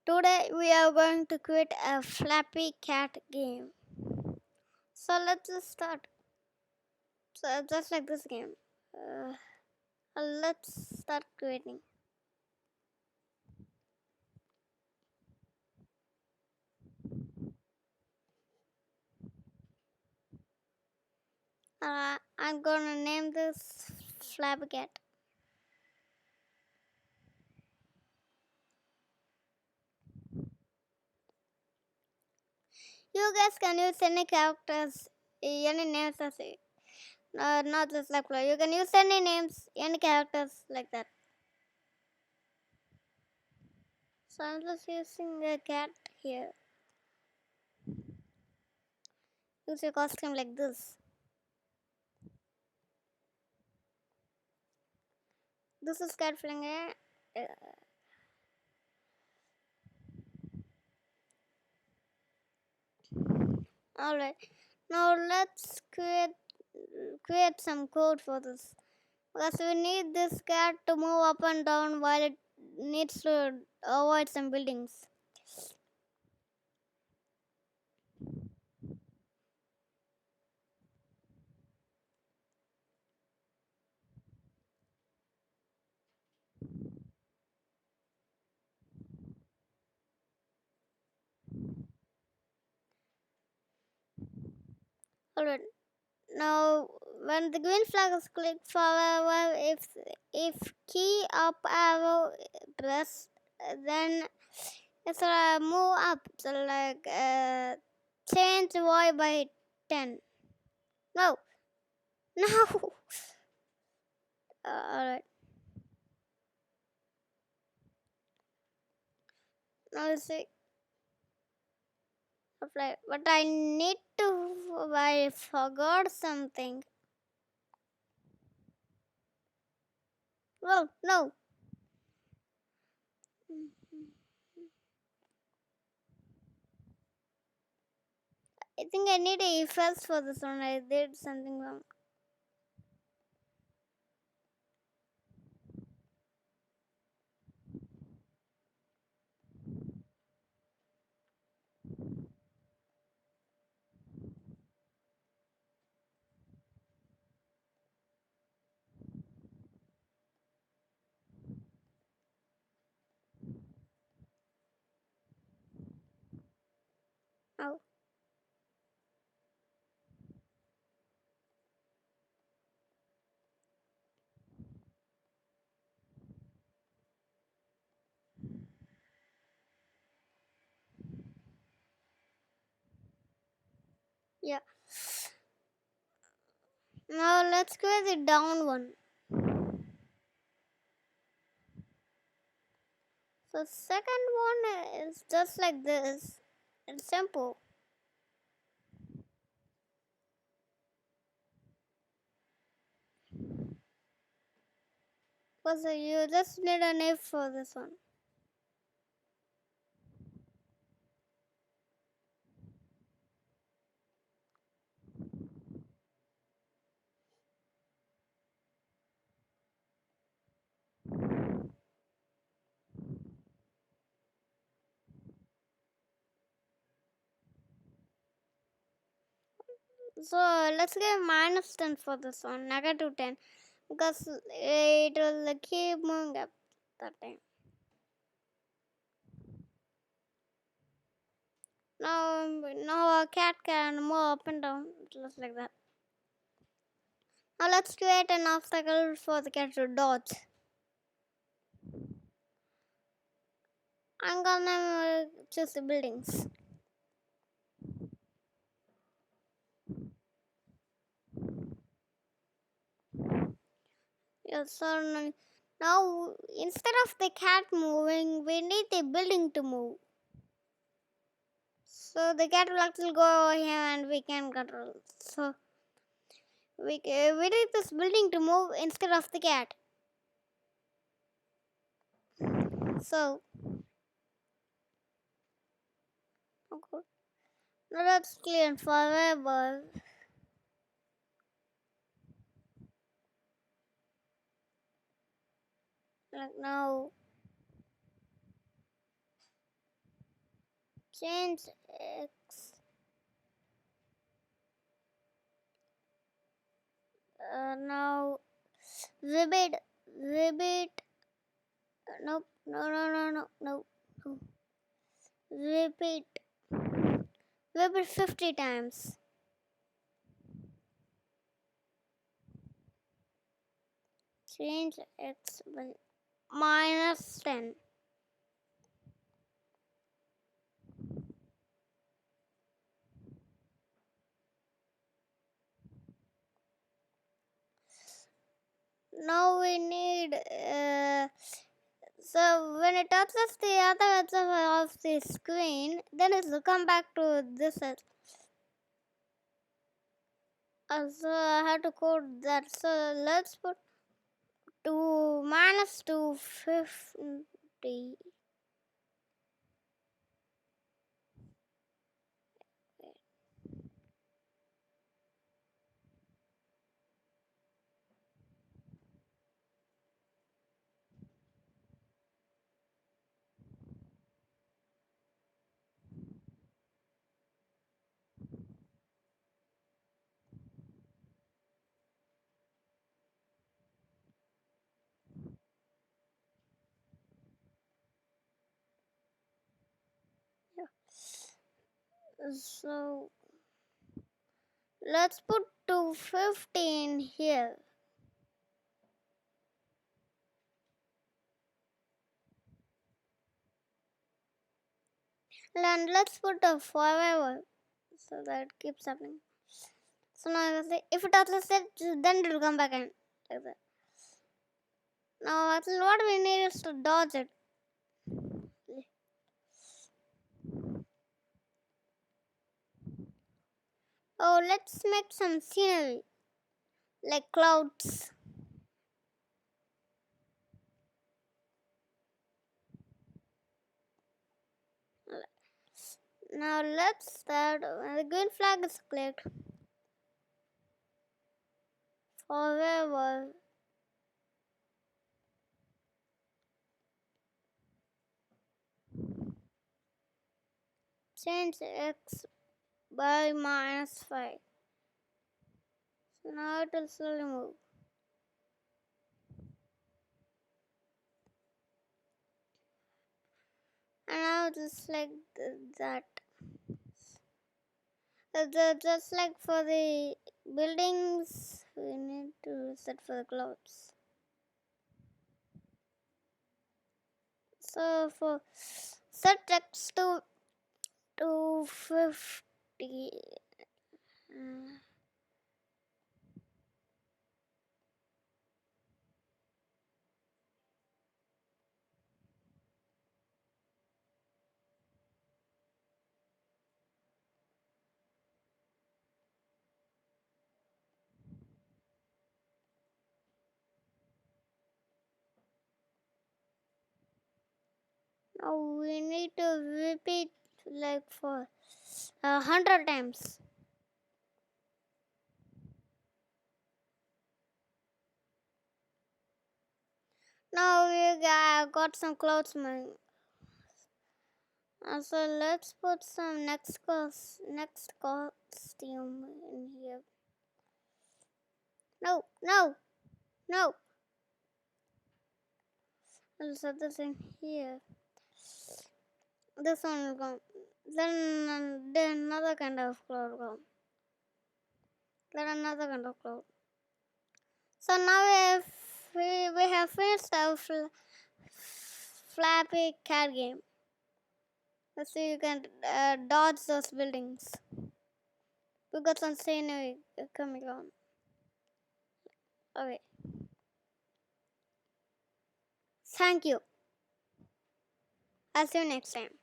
Today we are going to create a Flappy Cat game. So let's just start. So just like this game. Uh, let's start creating. I'm gonna name this Flappy Cat. You guys can use any characters, any names as not just like Flappy. You can use any names, any characters like that. So I'm just using a cat here. Use your costume like this. This is cat flying. Alright, now let's create some code for this because we need this cat to move up and down while it needs to avoid some buildings. Alright, now when the green flag is clicked, forever, if key up arrow pressed, then it's a move up. So like change y by 10. No, no. Alright, now see. Apply. But I need to. I forgot something. Oh no. I think I need a if else for this one. I did something wrong. Oh. Yeah. Now let's create the down one. So second one is just like this. It's simple. Because you just need an if for this one. So let's get minus 10 for this one. Negative 10. Because it will keep moving up that time. Now a cat can move up and down just like that. Now let's create an obstacle for the cat to dodge. I'm gonna choose the buildings. Yes, so now instead of the cat moving, we need the building to move. So the cat will actually go over here and we can control. So we need this building to move instead of the cat. So okay. Now that's clear forever. Like now. Change X. Now repeat. Nope. No. Repeat. Repeat 50 times. Change X by -10. Now we need so when it touches the other edge of the screen, then it will come back to this edge. So I have to code that. So let's put -250. So let's put 250 in here. And let's put a forever so that it keeps happening. So now I can say if it touches it, then it will come back and like that. Now what we need is to dodge it. Oh, let's make some scenery like clouds. Now let's start when the green flag is clicked. Forever. Change X by -5. So now it will slowly move. And now just like that. Just like for the buildings, we need to set for the clouds. So for set X to 250. Now we need to repeat like for 100 times. Now we got some clouds moving. So let's put some next costume in here. No. I'll set this in here. This one will go. Then another kind of cloud go. Then another kind of cloud. So now we have finished our Flappy Cat Game. Let's see you can dodge those buildings. We got some scenery coming on. Okay. Thank you. I'll see you next time.